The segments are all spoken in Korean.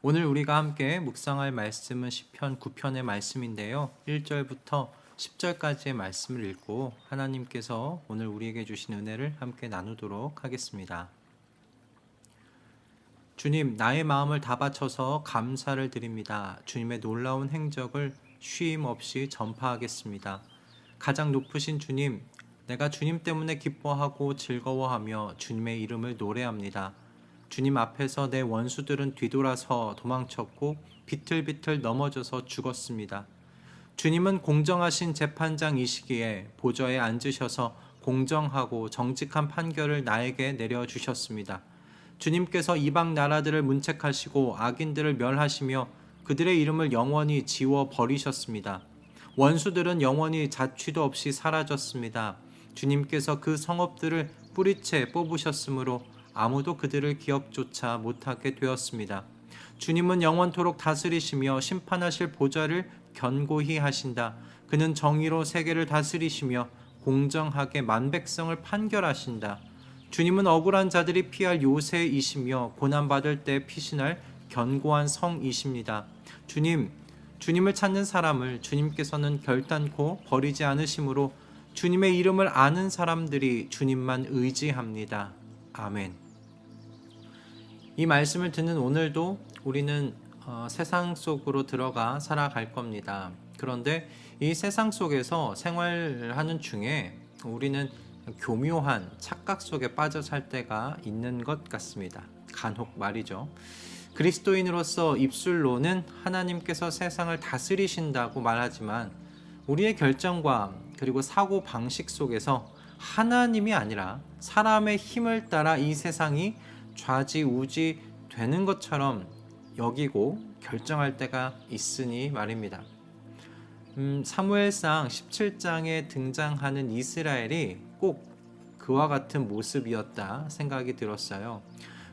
오늘 우리가 함께 묵상할 말씀은 시편 9편의 말씀인데요. 1절부터 10절까지의 말씀을 읽고 하나님께서 오늘 우리에게 주신 은혜를 함께 나누도록 하겠습니다. 주님, 나의 마음을 다 바쳐서 감사를 드립니다. 주님의 놀라운 행적을 쉼 없이 전파하겠습니다. 가장 높으신 주님, 내가 주님 때문에 기뻐하고 즐거워하며 주님의 이름을 노래합니다. 주님 앞에서 내 원수들은 뒤돌아서 도망쳤고 비틀비틀 넘어져서 죽었습니다. 주님은 공정하신 재판장이시기에 보좌에 앉으셔서 공정하고 정직한 판결을 나에게 내려주셨습니다. 주님께서 이방 나라들을 문책하시고 악인들을 멸하시며 그들의 이름을 영원히 지워 버리셨습니다. 원수들은 영원히 자취도 없이 사라졌습니다. 주님께서 그 성읍들을 뿌리채 뽑으셨으므로 아무도 그들을 기억조차 못하게 되었습니다. 주님은 영원토록 다스리시며 심판하실 보좌를 견고히 하신다. 그는 정의로 세계를 다스리시며 공정하게 만백성을 판결하신다. 주님은 억울한 자들이 피할 요새이시며 고난받을 때 피신할 견고한 성이십니다. 주님을 찾는 사람을 주님께서는 결단코 버리지 않으시므로 주님의 이름을 아는 사람들이 주님만 의지합니다. 아멘. 이 말씀을 듣는 오늘도 우리는 세상 속으로 들어가 살아갈 겁니다. 그런데 이 세상 속에서 생활하는 중에 우리는 교묘한 착각 속에 빠져 살 때가 있는 것 같습니다. 간혹 말이죠. 그리스도인으로서 입술로는 하나님께서 세상을 다스리신다고 말하지만 우리의 결정과 그리고 사고 방식 속에서 하나님이 아니라 사람의 힘을 따라 이 세상이 좌지우지 되는 것처럼 여기고 결정할 때가 있으니 말입니다. 사무엘상 17장에 등장하는 이스라엘이 꼭 그와 같은 모습이었다 생각이 들었어요.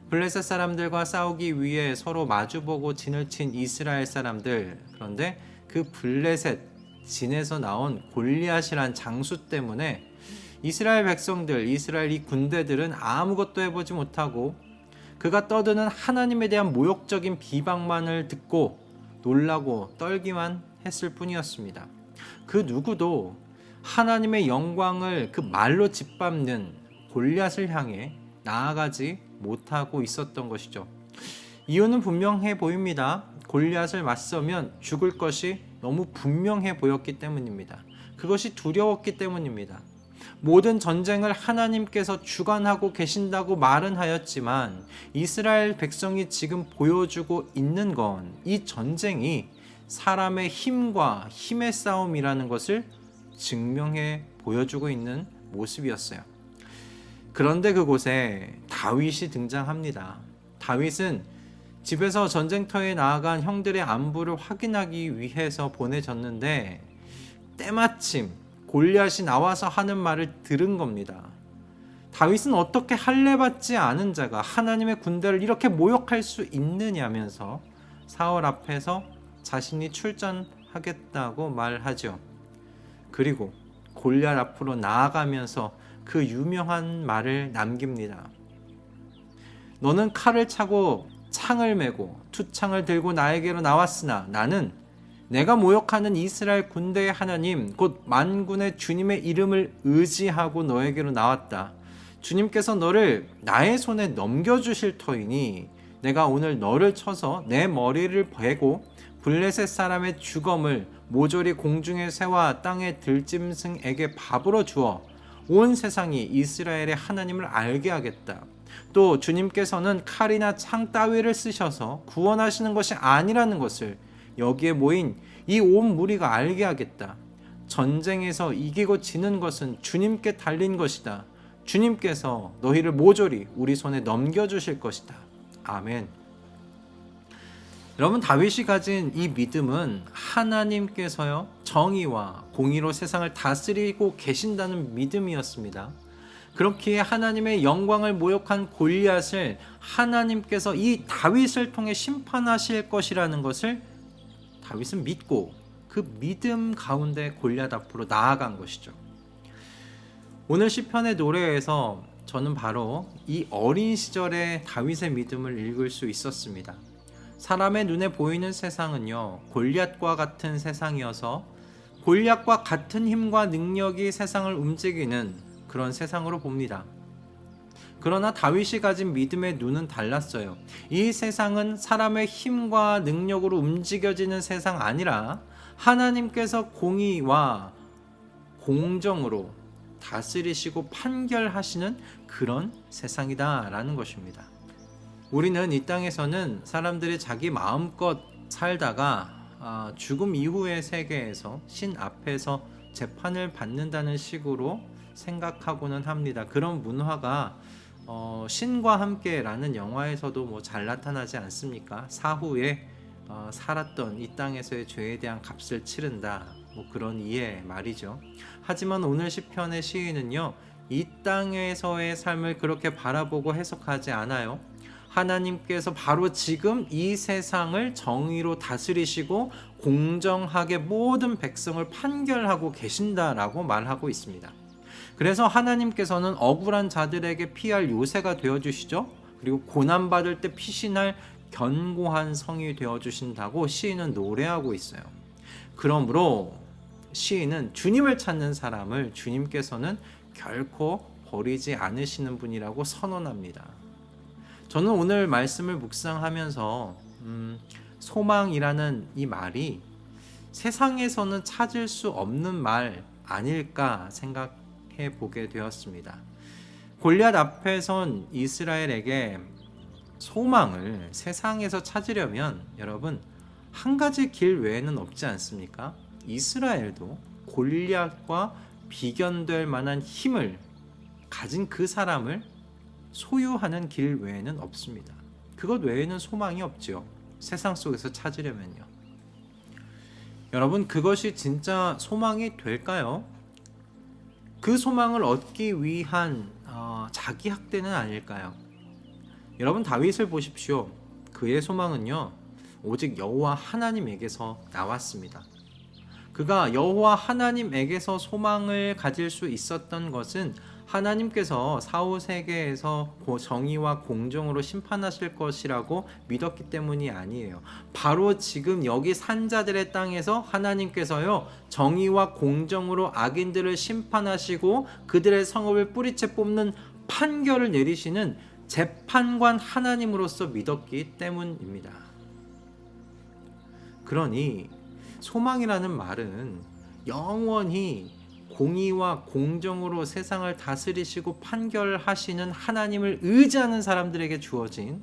블레셋 사람들과 싸우기 위해 서로 마주보고 진을 친 이스라엘 사람들, 그런데 그 블레셋 진에서 나온 골리앗이란 장수 때문에 이스라엘 백성들, 이스라엘 이 군대들은 아무것도 해보지 못하고 그가 떠드는 하나님에 대한 모욕적인 비방만을 듣고 놀라고 떨기만 했을 뿐이었습니다. 그 누구도 하나님의 영광을 그 말로 짓밟는 골리앗을 향해 나아가지 못하고 있었던 것이죠. 이유는 분명해 보입니다. 골리앗을 맞서면 죽을 것이 너무 분명해 보였기 때문입니다. 그것이 두려웠기 때문입니다. 모든 전쟁을 하나님께서 주관하고 계신다고 말은 하였지만 이스라엘 백성이 지금 보여주고 있는 건 이 전쟁이 사람의 힘과 힘의 싸움이라는 것을 증명해 보여주고 있는 모습이었어요. 그런데 그곳에 다윗이 등장합니다. 다윗은 집에서 전쟁터에 나아간 형들의 안부를 확인하기 위해서 보내졌는데 때마침 골리앗이 나와서 하는 말을 들은 겁니다. 다윗은 어떻게 할례받지 않은 자가 하나님의 군대를 이렇게 모욕할 수 있느냐면서 사울 앞에서 자신이 출전하겠다고 말하죠. 그리고 골리앗 앞으로 나아가면서 그 유명한 말을 남깁니다. 너는 칼을 차고 창을 메고 투창을 들고 나에게로 나왔으나 나는 내가 모욕하는 이스라엘 군대의 하나님 곧 만군의 주님의 이름을 의지하고 너에게로 나왔다. 주님께서 너를 나의 손에 넘겨주실 터이니 내가 오늘 너를 쳐서 내 머리를 베고 블레셋 사람의 주검을 모조리 공중의 새와 땅의 들짐승에게 밥으로 주어 온 세상이 이스라엘의 하나님을 알게 하겠다. 또 주님께서는 칼이나 창 따위를 쓰셔서 구원하시는 것이 아니라는 것을 여기에 모인 이 온 무리가 알게 하겠다. 전쟁에서 이기고 지는 것은 주님께 달린 것이다. 주님께서 너희를 모조리 우리 손에 넘겨주실 것이다. 아멘. 여러분, 다윗이 가진 이 믿음은 하나님께서요 정의와 공의로 세상을 다스리고 계신다는 믿음이었습니다. 그렇기에 하나님의 영광을 모욕한 골리앗을 하나님께서 이 다윗을 통해 심판하실 것이라는 것을 다윗은 믿고 그 믿음 가운데 골리앗 앞으로 나아간 것이죠. 오늘 시편의 노래에서 저는 바로 이 어린 시절의 다윗의 믿음을 읽을 수 있었습니다. 사람의 눈에 보이는 세상은요, 골리앗과 같은 세상이어서 골리앗과 같은 힘과 능력이 세상을 움직이는 그런 세상으로 봅니다. 그러나 다윗이 가진 믿음의 눈은 달랐어요. 이 세상은 사람의 힘과 능력으로 움직여지는 세상 아니라 하나님께서 공의와 공정으로 다스리시고 판결하시는 그런 세상이다라는 것입니다. 우리는 이 땅에서는 사람들이 자기 마음껏 살다가 죽음 이후의 세계에서 신 앞에서 재판을 받는다는 식으로 생각하고는 합니다. 그런 문화가 신과 함께라는 영화에서도 잘 나타나지 않습니까? 사후에 살았던 이 땅에서의 죄에 대한 값을 치른다, 그런 이해 말이죠. 하지만 오늘 시편의 시인은요, 이 땅에서의 삶을 그렇게 바라보고 해석하지 않아요. 하나님께서 바로 지금 이 세상을 정의로 다스리시고 공정하게 모든 백성을 판결하고 계신다라고 말하고 있습니다. 그래서 하나님께서는 억울한 자들에게 피할 요새가 되어주시죠. 그리고 고난받을 때 피신할 견고한 성이 되어주신다고 시인은 노래하고 있어요. 그러므로 시인은 주님을 찾는 사람을 주님께서는 결코 버리지 않으시는 분이라고 선언합니다. 저는 오늘 말씀을 묵상하면서 소망이라는 이 말이 세상에서는 찾을 수 없는 말 아닐까 생각해 보게 되었습니다. 골리앗 앞에 선 이스라엘에게 소망을 세상에서 찾으려면 여러분 한 가지 길 외에는 없지 않습니까? 이스라엘도 골리앗과 비견될 만한 힘을 가진 그 사람을 소유하는 길 외에는 없습니다. 그것 외에는 소망이 없죠. 세상 속에서 찾으려면요. 여러분, 그것이 진짜 소망이 될까요? 그 소망을 얻기 위한 자기 학대는 아닐까요? 여러분, 다윗을 보십시오. 그의 소망은요, 오직 여호와 하나님에게서 나왔습니다. 그가 여호와 하나님에게서 소망을 가질 수 있었던 것은 하나님께서 사후 세계에서 정의와 공정으로 심판하실 것이라고 믿었기 때문이 아니에요. 바로 지금 여기 산자들의 땅에서 하나님께서요, 정의와 공정으로 악인들을 심판하시고 그들의 성읍을 뿌리채 뽑는 판결을 내리시는 재판관 하나님으로서 믿었기 때문입니다. 그러니 소망이라는 말은 영원히 공의와 공정으로 세상을 다스리시고 판결하시는 하나님을 의지하는 사람들에게 주어진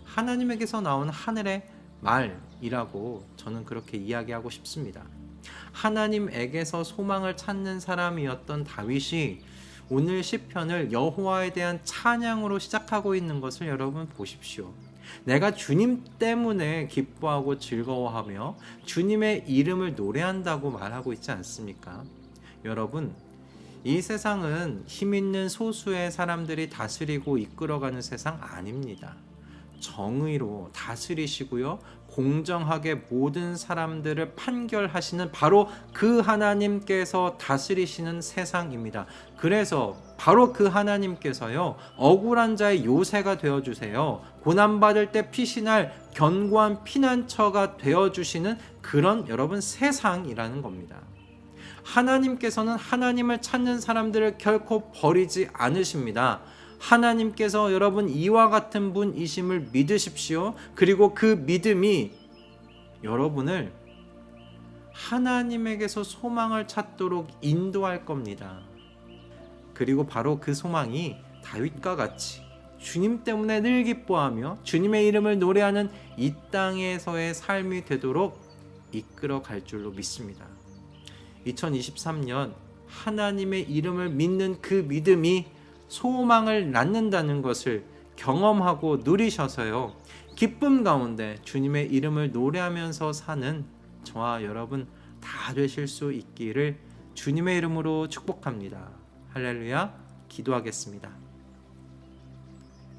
하나님에게서 나온 하늘의 말이라고 저는 그렇게 이야기하고 싶습니다. 하나님에게서 소망을 찾는 사람이었던 다윗이 오늘 시편을 여호와에 대한 찬양으로 시작하고 있는 것을 여러분 보십시오. 내가 주님 때문에 기뻐하고 즐거워하며 주님의 이름을 노래한다고 말하고 있지 않습니까? 여러분, 이 세상은 힘 있는 소수의 사람들이 다스리고 이끌어가는 세상 아닙니다. 정의로 다스리시고요, 공정하게 모든 사람들을 판결하시는 바로 그 하나님께서 다스리시는 세상입니다. 그래서 바로 그 하나님께서요, 억울한 자의 요새가 되어주세요. 고난받을 때 피신할 견고한 피난처가 되어주시는 그런 여러분 세상이라는 겁니다. 하나님께서는 하나님을 찾는 사람들을 결코 버리지 않으십니다. 하나님께서 여러분 이와 같은 분이심을 믿으십시오. 그리고 그 믿음이 여러분을 하나님에게서 소망을 찾도록 인도할 겁니다. 그리고 바로 그 소망이 다윗과 같이 주님 때문에 늘 기뻐하며 주님의 이름을 노래하는 이 땅에서의 삶이 되도록 이끌어 갈 줄로 믿습니다. 2023년 하나님의 이름을 믿는 그 믿음이 소망을 낳는다는 것을 경험하고 누리셔서요, 기쁨 가운데 주님의 이름을 노래하면서 사는 저와 여러분 다 되실 수 있기를 주님의 이름으로 축복합니다. 할렐루야. 기도하겠습니다.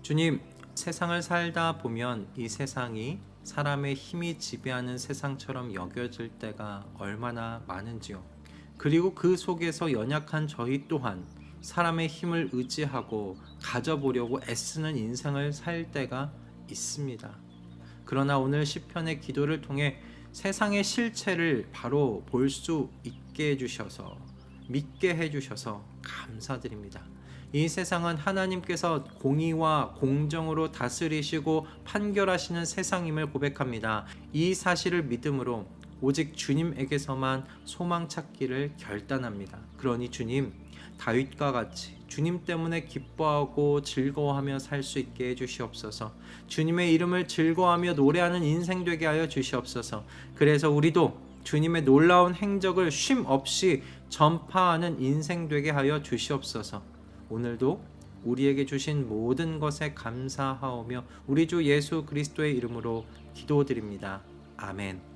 주님, 세상을 살다 보면 이 세상이 사람의 힘이 지배하는 세상처럼 여겨질 때가 얼마나 많은지요. 그리고 그 속에서 연약한 저희 또한 사람의 힘을 의지하고 가져보려고 애쓰는 인생을 살 때가 있습니다. 그러나 오늘 시편의 기도를 통해 세상의 실체를 바로 볼 수 있게 해주셔서, 믿게 해주셔서 감사드립니다. 이 세상은 하나님께서 공의와 공정으로 다스리시고 판결하시는 세상임을 고백합니다. 이 사실을 믿음으로 오직 주님에게서만 소망 찾기를 결단합니다. 그러니 주님, 다윗과 같이 주님 때문에 기뻐하고 즐거워하며 살 수 있게 해주시옵소서. 주님의 이름을 즐거워하며 노래하는 인생 되게 하여 주시옵소서. 그래서 우리도 주님의 놀라운 행적을 쉼 없이 전파하는 인생 되게 하여 주시옵소서. 오늘도 우리에게 주신 모든 것에 감사하오며 우리 주 예수 그리스도의 이름으로 기도드립니다. 아멘.